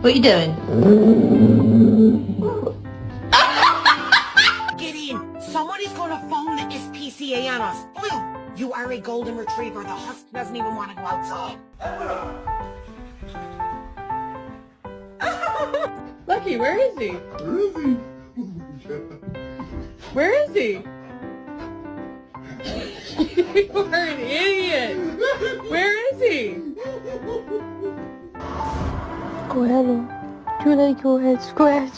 What are you doing? Get in. Someone is going to phone the SPCA on us. Oil, you are a golden retriever. The husk doesn't even want to go outside. Lucky, where is he? Where is he? You are an idiot. Where is he? Go ahead, Lord. Go ahead, scratch.